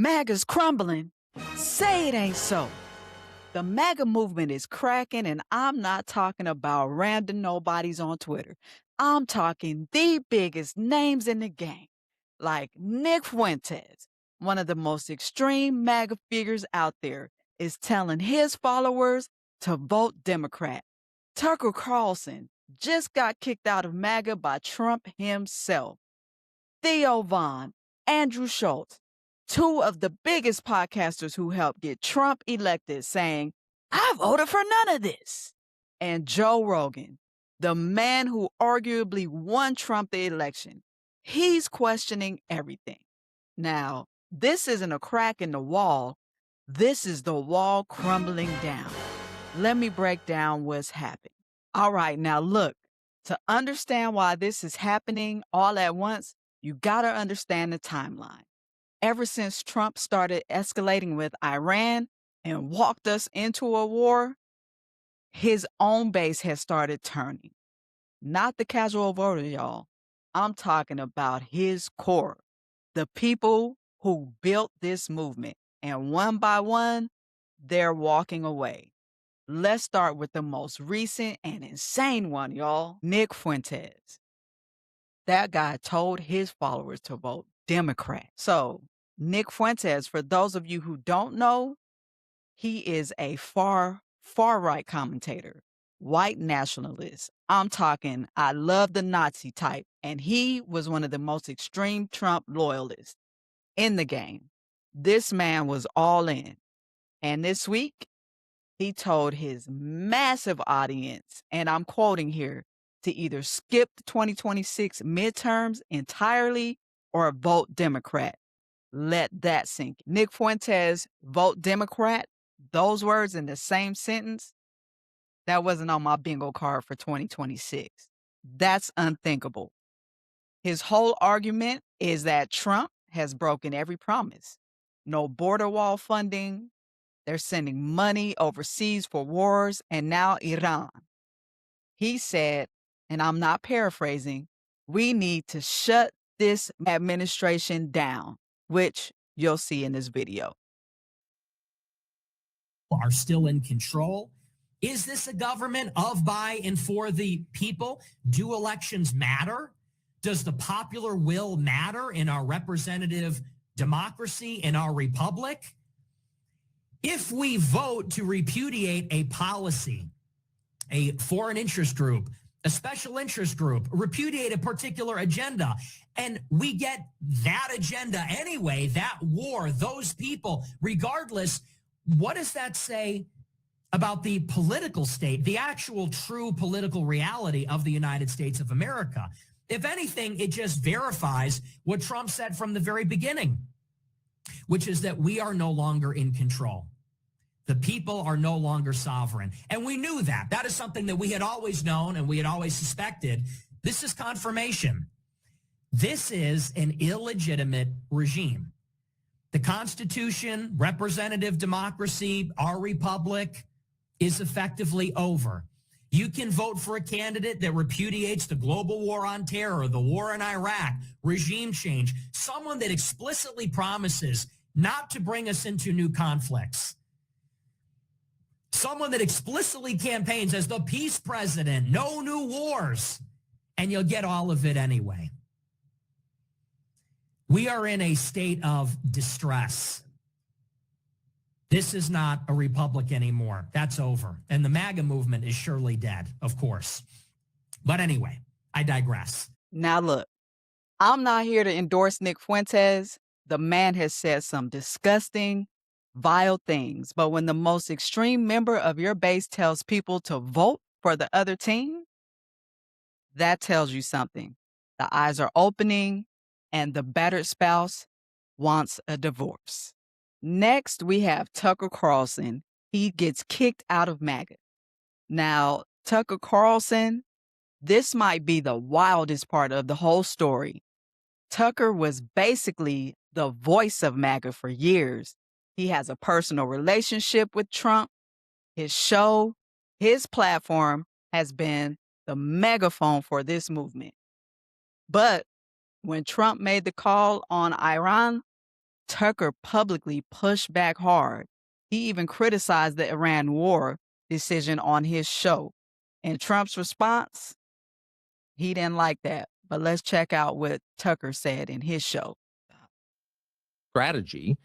MAGA's crumbling. Say it ain't so. The MAGA movement is cracking, and I'm not talking about random nobodies on Twitter. I'm talking the biggest names in the game, like Nick Fuentes, one of the most extreme MAGA figures out there, is telling his followers to vote Democrat. Tucker Carlson just got kicked out of MAGA by Trump himself. Theo Vaughn, Andrew Schultz, two of the biggest podcasters who helped get Trump elected, saying, I voted for none of this. And Joe Rogan, the man who arguably won Trump the election, he's questioning everything. Now, this isn't a crack in the wall. This is the wall crumbling down. Let me break down what's happened. All right, now look, to understand why this is happening all at once, you gotta understand the timeline. Ever since Trump started escalating with Iran and walked us into a war, his own base has started turning. Not the casual voter, y'all. I'm talking about his core, the people who built this movement. And one by one, they're walking away. Let's start with the most recent and insane one, y'all. Nick Fuentes. That guy told his followers to vote Democrat. So, Nick Fuentes, for those of you who don't know, he is a far right commentator, white nationalist. I'm talking, I love the Nazi type. And he was one of the most extreme Trump loyalists in the game. This man was all in. And this week, he told his massive audience, and I'm quoting here, to either skip the 2026 midterms entirely or vote Democrat. Let that sink in. Nick Fuentes, vote Democrat, those words in the same sentence, that wasn't on my bingo card for 2026. That's unthinkable. His whole argument is that Trump has broken every promise. No border wall funding. They're sending money overseas for wars, and now Iran. He said, and I'm not paraphrasing, we need to shut this administration down, which you'll see in this video. Are still in control. Is this a government of, by, and for the people? Do elections matter? Does the popular will matter in our representative democracy, in our republic? If we vote to repudiate a policy, a foreign interest group, a special interest group, repudiate a particular agenda, and we get that agenda anyway, that war, those people, regardless, what does that say about the political state, the actual true political reality of the United States of America? If anything, it just verifies what Trump said from the very beginning, which is that we are no longer in control. The people are no longer sovereign. And we knew that. That is something that we had always known and we had always suspected. This is confirmation. This is an illegitimate regime. The Constitution, representative democracy, our republic is effectively over. You can vote for a candidate that repudiates the global war on terror, the war in Iraq, regime change, someone that explicitly promises not to bring us into new conflicts. Someone that explicitly campaigns as the peace president, no new wars, and you'll get all of it anyway. We are in a state of distress. This is not a republic anymore. That's over. And the MAGA movement is surely dead, of course. But anyway, I digress. Now look, I'm not here to endorse Nick Fuentes. The man has said some disgusting, vile things. But when the most extreme member of your base tells people to vote for the other team, that tells you something. The eyes are opening and the battered spouse wants a divorce. Next, we have Tucker Carlson. He gets kicked out of MAGA. Now, Tucker Carlson, this might be the wildest part of the whole story. Tucker was basically the voice of MAGA for years. He has a personal relationship with Trump. His show, his platform has been the megaphone for this movement. But when Trump made the call on Iran, Tucker publicly pushed back hard. He even criticized the Iran war decision on his show. And Trump's response, he didn't like that. But let's check out what Tucker said in his show. Strategy.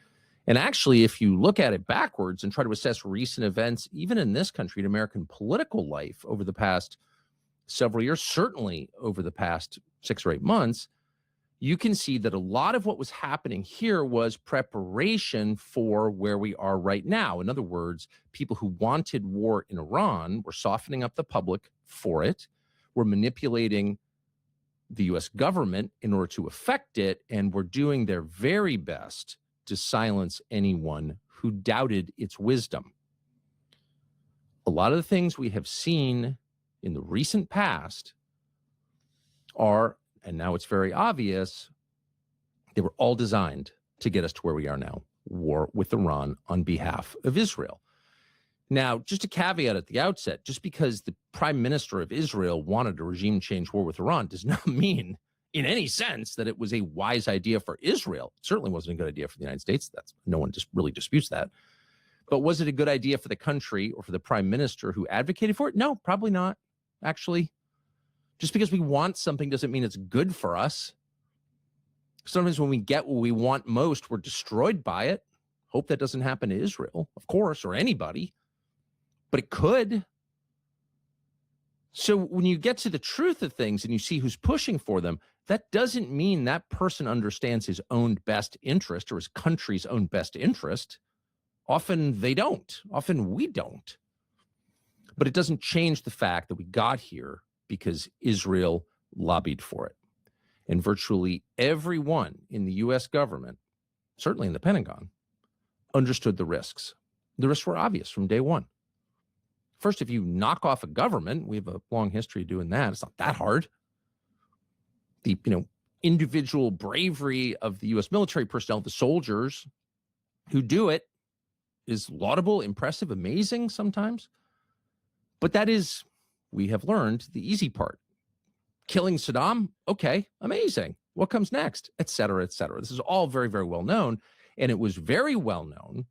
And actually, if you look at it backwards and try to assess recent events, even in this country, in American political life over the past several years, certainly over the past 6 or 8 months, you can see that a lot of what was happening here was preparation for where we are right now. In other words, people who wanted war in Iran were softening up the public for it, were manipulating the U.S. government in order to affect it, and were doing their very best to silence anyone who doubted its wisdom. A lot of the things we have seen in the recent past are, and now it's very obvious, they were all designed to get us to where we are now, war with Iran on behalf of Israel. Now, just a caveat at the outset, just because the prime minister of Israel wanted a regime change war with Iran does not mean in any sense that it was a wise idea for Israel. It certainly wasn't a good idea for the United States. No one just really disputes that. But was it a good idea for the country or for the prime minister who advocated for it? No, probably not, actually. Just because we want something doesn't mean it's good for us. Sometimes when we get what we want most, we're destroyed by it. Hope that doesn't happen to Israel, of course, or anybody. But it could. So when you get to the truth of things and you see who's pushing for them, that doesn't mean that person understands his own best interest or his country's own best interest. Often they don't. Often we don't. But it doesn't change the fact that we got here because Israel lobbied for it. And virtually everyone in the U.S. government, certainly in the Pentagon, understood the risks. The risks were obvious from day one. First, if you knock off a government, we have a long history of doing that. It's not that hard. The individual bravery of the U.S. military personnel, the soldiers who do it, is laudable, impressive, amazing sometimes. But that is, we have learned, the easy part. Killing Saddam, okay, amazing. What comes next? Et cetera, et cetera. This is all very, very well known. And it was very well known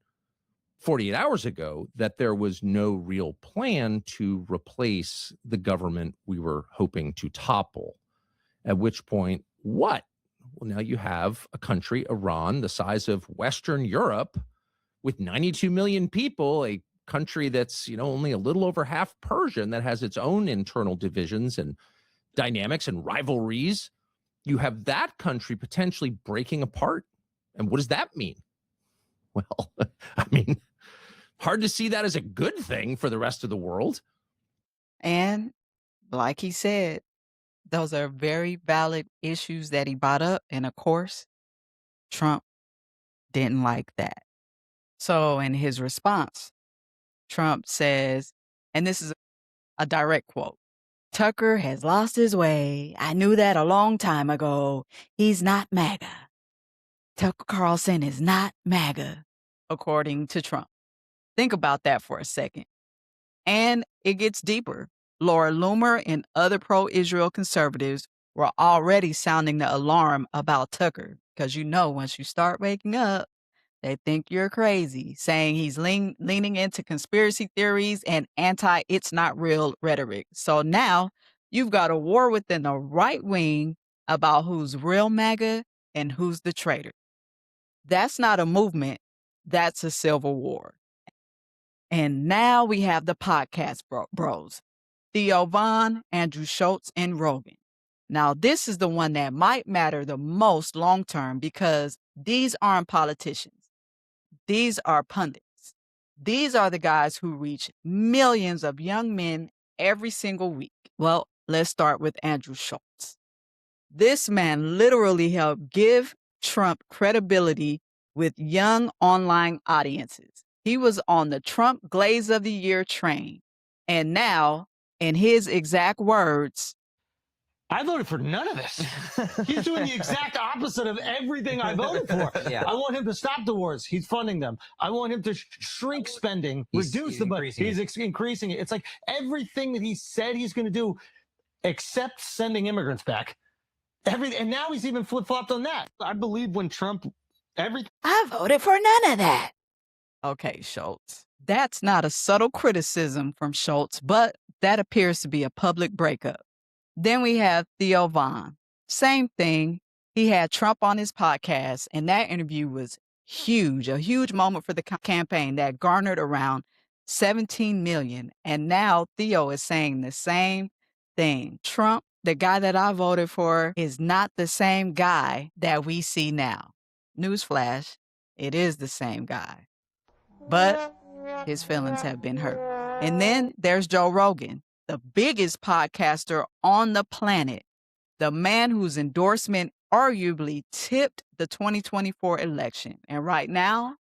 48 hours ago that there was no real plan to replace the government we were hoping to topple. At which point, what? Well, now you have a country, Iran, the size of Western Europe, with 92 million people, a country that's, only a little over half Persian, that has its own internal divisions and dynamics and rivalries. You have that country potentially breaking apart. And what does that mean? Well, hard to see that as a good thing for the rest of the world. And like he said, those are very valid issues that he brought up. And of course, Trump didn't like that. So in his response, Trump says, and this is a direct quote, "Tucker has lost his way. I knew that a long time ago. He's not MAGA. Tucker Carlson is not MAGA," according to Trump. Think about that for a second. And it gets deeper. Laura Loomer and other pro-Israel conservatives were already sounding the alarm about Tucker, because once you start waking up, they think you're crazy, saying he's leaning into conspiracy theories and anti-it's not real rhetoric. So now you've got a war within the right wing about who's real MAGA and who's the traitor. That's not a movement. That's a civil war. And now we have the podcast bros, Theo Vaughn, Andrew Schultz, and Rogan. Now, this is the one that might matter the most long-term, because these aren't politicians. These are pundits. These are the guys who reach millions of young men every single week. Well, let's start with Andrew Schultz. This man literally helped give Trump credibility with young online audiences. He was on the Trump Glaze of the Year train. And now, in his exact words, I voted for none of this. He's doing the exact opposite of everything I voted for. Yeah. I want him to stop the wars. He's funding them. I want him to shrink spending, reduce the budget. He's increasing it. It's like everything that he said he's going to do, except sending immigrants back. And now he's even flip-flopped on that. I believe when Trump Everything. I voted for none of that. Okay, Schultz. That's not a subtle criticism from Schultz, but that appears to be a public breakup. Then we have Theo Von. Same thing. He had Trump on his podcast, and that interview was huge, a huge moment for the campaign that garnered around 17 million. And now Theo is saying the same thing. Trump, the guy that I voted for, is not the same guy that we see now. Newsflash, it is the same guy. But his feelings have been hurt. And then there's Joe Rogan, the biggest podcaster on the planet, the man whose endorsement arguably tipped the 2024 election. And right now,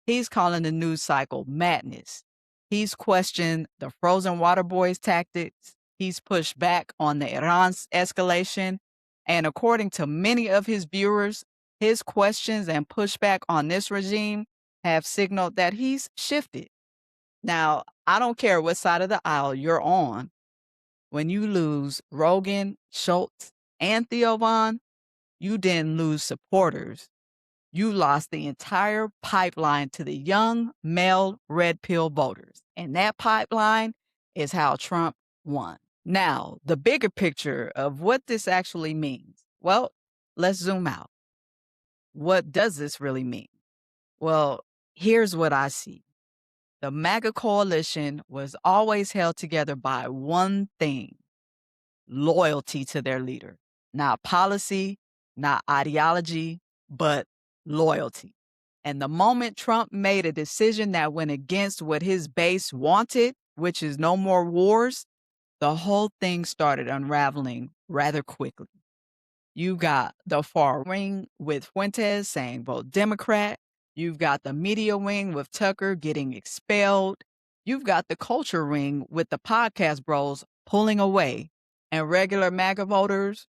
he's calling the news cycle madness. He's questioned the frozen water boys tactics. He's pushed back on the Iran's escalation. And according to many of his viewers, his questions and pushback on this regime have signaled that he's shifted. Now, I don't care what side of the aisle you're on. When you lose Rogan, Schultz, and Theo Von, you didn't lose supporters. You lost the entire pipeline to the young male red pill voters. And that pipeline is how Trump won. Now, the bigger picture of what this actually means. Well, let's zoom out. What does this really mean? Well, here's what I see. The MAGA coalition was always held together by one thing: loyalty to their leader. Not policy, not ideology, but loyalty. And the moment Trump made a decision that went against what his base wanted, which is no more wars, the whole thing started unraveling rather quickly. You got the far wing with Fuentes saying vote Democrat. You've got the media wing with Tucker getting expelled. You've got the culture ring with the podcast bros pulling away. And regular MAGA voters,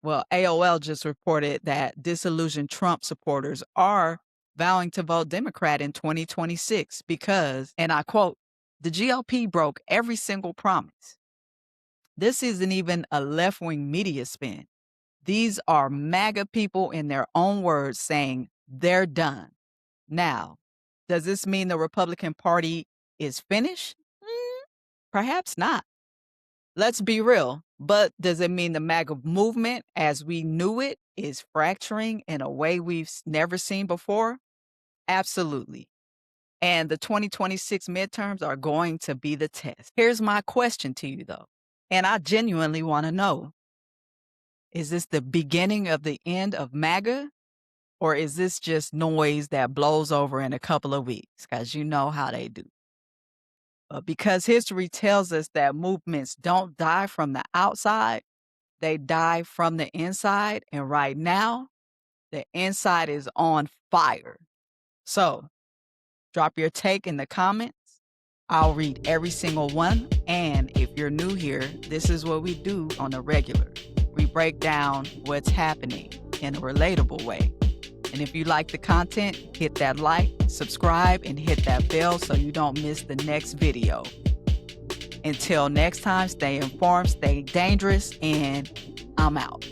well, AOL just reported that disillusioned Trump supporters are vowing to vote Democrat in 2026 because, and I quote, the GOP broke every single promise. This isn't even a left-wing media spin. These are MAGA people in their own words saying they're done. Now, does this mean the Republican Party is finished? Perhaps not. Let's be real. But does it mean the MAGA movement as we knew it is fracturing in a way we've never seen before? Absolutely. And the 2026 midterms are going to be the test. Here's my question to you, though, and I genuinely want to know. Is this the beginning of the end of MAGA? Or is this just noise that blows over in a couple of weeks? Because you know how they do. But because history tells us that movements don't die from the outside, they die from the inside. And right now, the inside is on fire. So drop your take in the comments. I'll read every single one. And if you're new here, this is what we do on a regular. We break down what's happening in a relatable way. And if you like the content, hit that like, subscribe, and hit that bell so you don't miss the next video. Until next time, stay informed, stay dangerous, and I'm out.